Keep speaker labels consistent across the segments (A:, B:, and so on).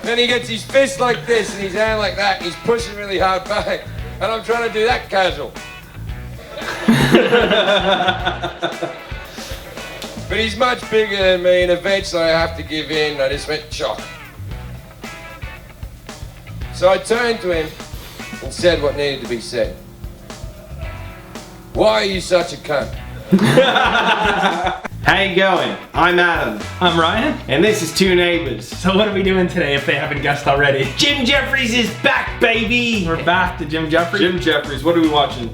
A: Then he gets his fist like this and his hand like that, and he's pushing really hard back. And I'm trying to do that casual. But he's much bigger than me, and eventually I have to give in. I just went shock. So I turned to him and said what needed to be said. Why are you such a cunt?
B: How you going? I'm Adam.
C: I'm Ryan.
B: And this is Two Neighbors.
C: So what are we doing today if they haven't guessed already?
B: Jim Jefferies is back, baby!
C: We're back to Jim Jefferies.
B: Jim Jefferies, what are we watching?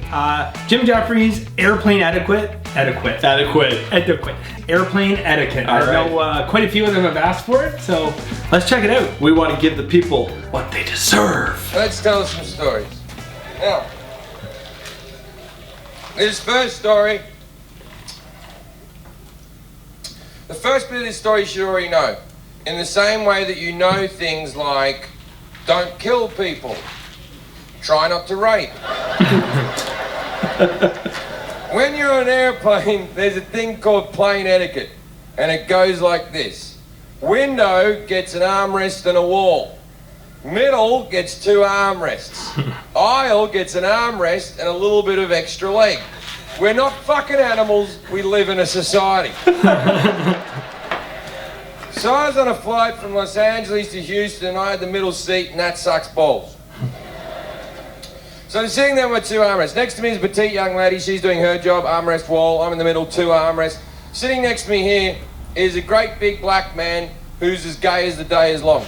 C: Jim Jefferies, Airplane Etiquette.
B: Etiquette.
C: Airplane Etiquette.
B: All
C: I know quite a few of them have asked for it, so let's check it out.
B: We want to give the people what they deserve.
A: Let's tell some stories. Now, this first story, the first bit of this story you should already know. In the same way that you know things like, don't kill people, try not to rape. When you're on an airplane, there's a thing called plane etiquette, and it goes like this. Window gets an armrest and a wall. Middle gets two armrests. Aisle gets an armrest and a little bit of extra leg. We're not fucking animals, we live in a society. So I was on a flight from Los Angeles to Houston, and I had the middle seat, and that sucks balls. So I'm sitting there with two armrests. Next to me is a petite young lady, she's doing her job, armrest wall, I'm in the middle, two armrests. Sitting next to me here is a great big black man who's as gay as the day is long.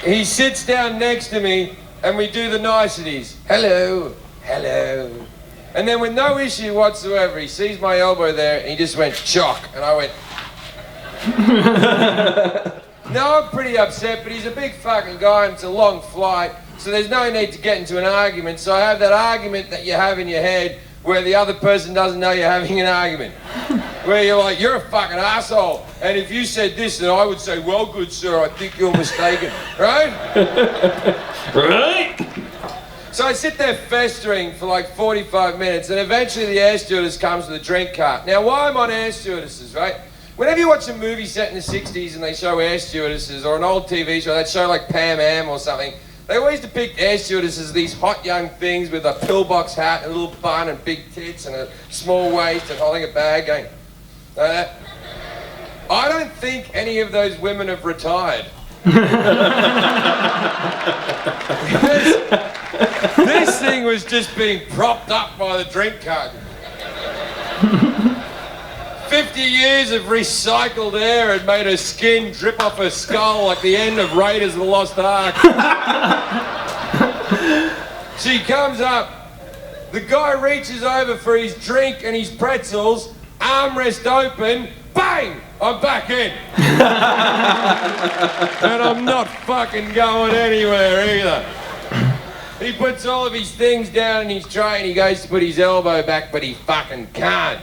A: He sits down next to me and we do the niceties. Hello, hello. And then with no issue whatsoever, he sees my elbow there and he just went, shock. And I went, no, I'm pretty upset, but he's a big fucking guy and it's a long flight, so there's no need to get into an argument. So I have that argument that you have in your head where the other person doesn't know you're having an argument. Where you're like, you're a fucking asshole. And if you said this, then I would say, well, good sir, I think you're mistaken. Right?
B: Right?
A: So I sit there festering for like 45 minutes, and eventually the air stewardess comes with a drink cart. Now, why I'm on air stewardesses, right? Whenever you watch a movie set in the 60s and they show air stewardesses, or an old TV show, that show like Pam Am or something, they always depict air stewardesses as these hot young things with a pillbox hat and a little bun and big tits and a small waist and holding a bag going, I don't think any of those women have retired. This thing was just being propped up by the drink cart. 50 years of recycled air had made her skin drip off her skull like the end of Raiders of the Lost Ark. She comes up, the guy reaches over for his drink and his pretzels, armrest open, bang! I'm back in. And I'm not fucking going anywhere either. He puts all of his things down in his tray and he goes to put his elbow back, but he fucking can't.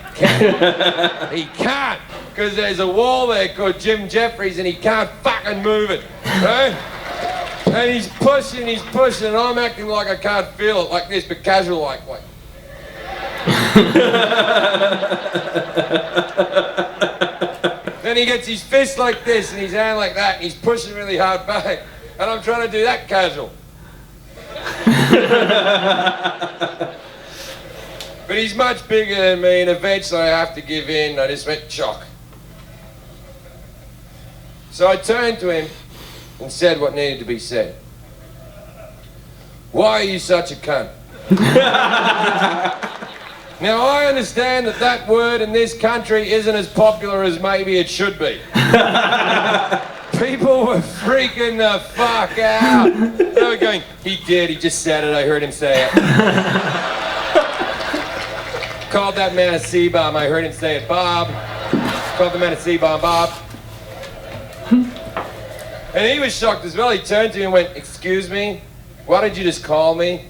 A: He can't, because there's a wall there called Jim Jefferies and he can't fucking move it, right? And he's pushing, and I'm acting like I can't feel it, like this, but casual like. Then he gets his fist like this and his hand like that, and he's pushing really hard back, and I'm trying to do that casual. But he's much bigger than me, and eventually I have to give in. I just went shock. So I turned to him and said what needed to be said. Why are you such a cunt? Now I understand that that word in this country isn't as popular as maybe it should be. People were freaking the fuck out. They were going, he just said it, I heard him say it. Called that man a C-bomb, I heard him say it, Bob. Called the man a C-bomb, Bob. And he was shocked as well. He turned to me and went, excuse me, why did you just call me?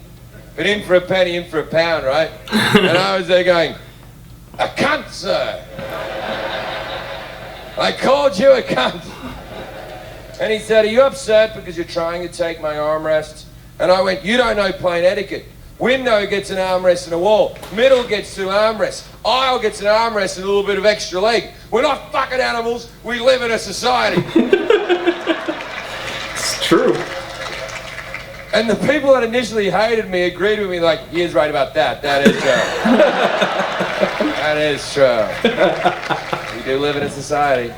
A: But in for a penny, in for a pound, right? And I was there going, a cunt, sir. I called you a cunt. And he said, are you upset because you're trying to take my armrest? And I went, you don't know plane etiquette. Window gets an armrest and a wall. Middle gets two armrests. Aisle gets an armrest and a little bit of extra leg. We're not fucking animals, we live in a society.
B: True.
A: And the people that initially hated me agreed with me like, he is right about that. That is true. That is true. We do live in a society.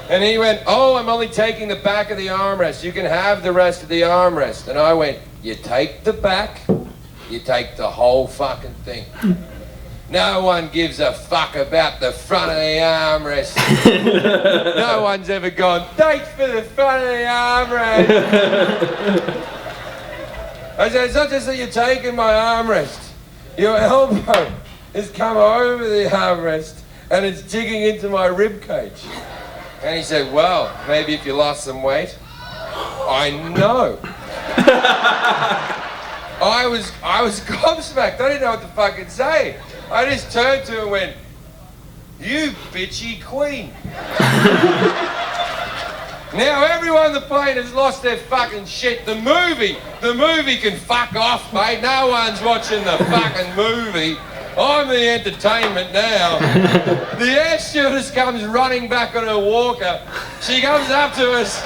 A: And he went, oh, I'm only taking the back of the armrest. You can have the rest of the armrest. And I went, you take the back, you take the whole fucking thing. No one gives a fuck about the front of the armrest. No one's ever gone, thanks for the front of the armrest. I said, it's not just that you're taking my armrest. Your elbow has come over the armrest and it's digging into my rib cage. And he said, well, maybe if you lost some weight. I know. I was gobsmacked. I didn't know what to fucking say. I just turned to him and went, you bitchy queen. Now everyone on the plane has lost their fucking shit. The movie can fuck off, mate. No one's watching the fucking movie. I'm the entertainment now. The air stewardess comes running back on her walker. She comes up to us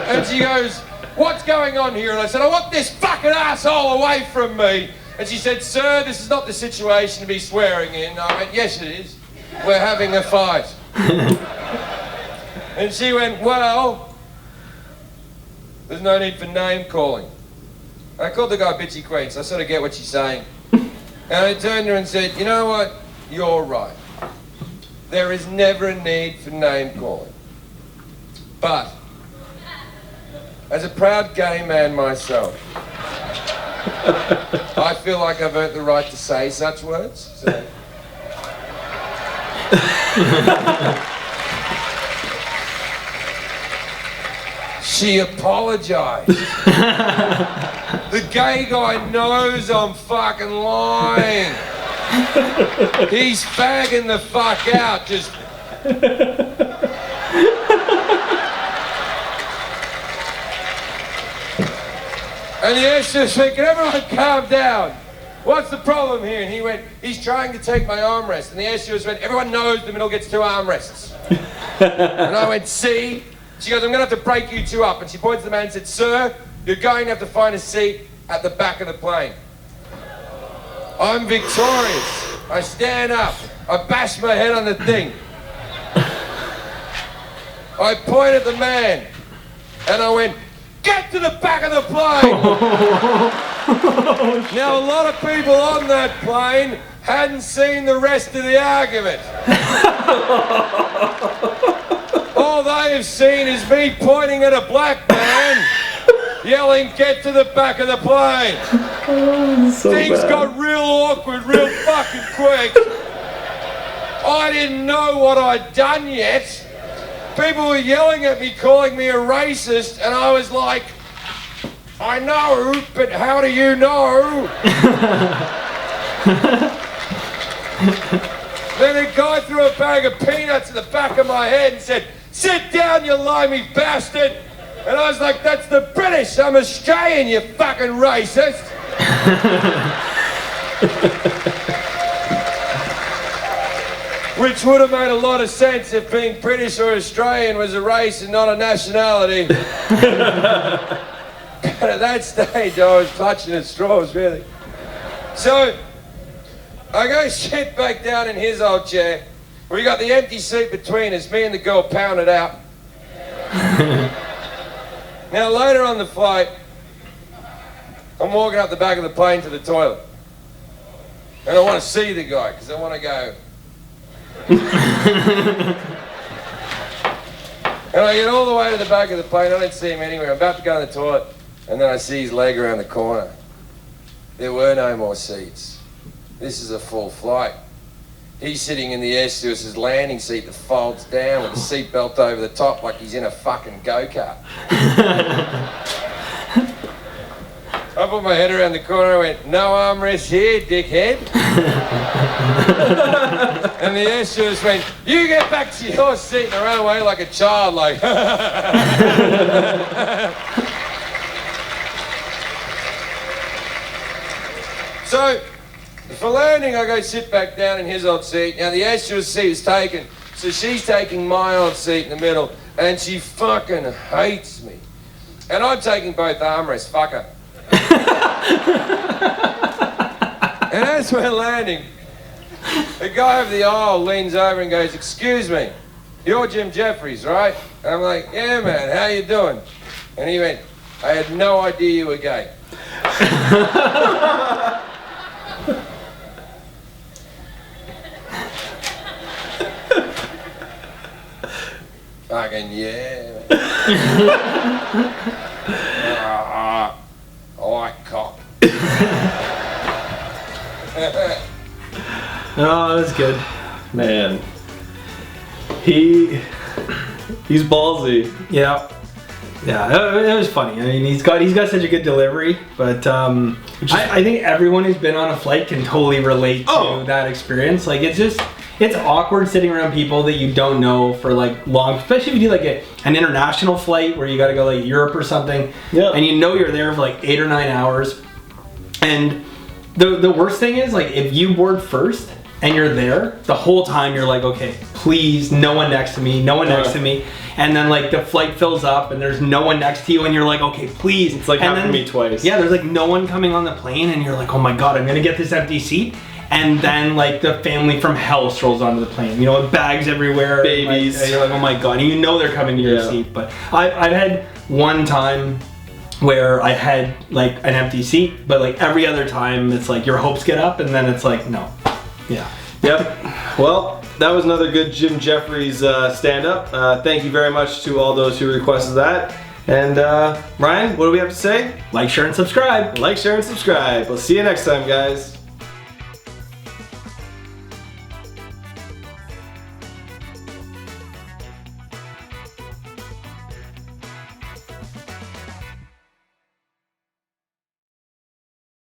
A: and she goes, what's going on here? And I said, I want this fucking asshole away from me. And she said, sir, this is not the situation to be swearing in. I went, yes it is. We're having a fight. And she went, well, there's no need for name calling. I called the guy bitchy queen, so I sort of get what she's saying. And I turned to her and said, you know what? You're right. There is never a need for name calling. But, as a proud gay man myself, I feel like I've earned the right to say such words. So. She apologized. The gay guy knows I'm fucking lying. He's fagging the fuck out, just... And the air stewardess went, can everyone calm down? What's the problem here? And he went, he's trying to take my armrest. And the air stewardess went, everyone knows the middle gets two armrests. And I went, see? She goes, I'm going to have to break you two up. And she points to the man and said, sir, you're going to have to find a seat at the back of the plane. I'm victorious. I stand up. I bash my head on the thing. I point at the man. And I went, get to the back of the plane! Now, a lot of people on that plane hadn't seen the rest of the argument. All they have seen is me pointing at a black man, yelling, get to the back of the plane. Things got real awkward real fucking quick. I didn't know what I'd done yet. People were yelling at me, calling me a racist, and I was like, I know, but how do you know? Then a guy threw a bag of peanuts in the back of my head and said, sit down, you limey bastard. And I was like, that's the British, I'm Australian, you fucking racist. Which would have made a lot of sense if being British or Australian was a race and not a nationality. But at that stage, I was clutching at straws, really. So, I go sit back down in his old chair. We got the empty seat between us, me and the girl pounded out. Now, later on the flight, I'm walking up the back of the plane to the toilet. And I want to see the guy, because I want to go... And I get all the way to the back of the plane, I don't see him anywhere. I'm about to go in the toilet, and then I see his leg around the corner. There were no more seats. This is a full flight. He's sitting in the air stewardess's landing seat that folds down with a seatbelt over the top like he's in a fucking go-kart. I put my head around the corner and went, no armrest here, dickhead. And the air stewardess went, you get back to your seat, and I ran away like a child, like. So, for landing, I go sit back down in his old seat. Now, the air stewardess seat was taken, So she's taking my old seat in the middle, and she fucking hates me. And I'm taking both armrests, fuck her. And as we're landing, the guy over the aisle leans over and goes, "Excuse me, you're Jim Jefferies, right?" And I'm like, "Yeah, man, how you doing?" And he went, "I had no idea you were gay." Fucking yeah. I cop.
C: Oh, that was good.
B: Man. He's ballsy.
C: Yeah. Yeah, it was funny. I mean, he's got such a good delivery, but I think everyone who's been on a flight can totally relate to that experience. Like, it's awkward sitting around people that you don't know for like long, especially if you do like an international flight where you got to go like Europe or something, and you know you're there for like 8 or 9 hours. And the worst thing is, like, if you board first and you're there the whole time, you're like, okay, please, no one next to me, no one next to me. And then like the flight fills up and there's no one next to you, and you're like, okay, please.
B: It's like happened to me twice.
C: Yeah, there's like no one coming on the plane, and you're like, oh my god, I'm gonna get this empty seat. And then like the family from hell strolls onto the plane, you know, with bags everywhere,
B: babies.
C: And you're like, oh my god, and you know they're coming to your seat. But I've had one time where I had like an empty seat, but like every other time it's like your hopes get up, and then it's like, no. Yeah.
B: Yep. Well, that was another good Jim Jefferies stand-up. Thank you very much to all those who requested that. And Ryan, what do we have to say?
C: Like, share, and subscribe.
B: Like, share, and subscribe. We'll see you next time, guys.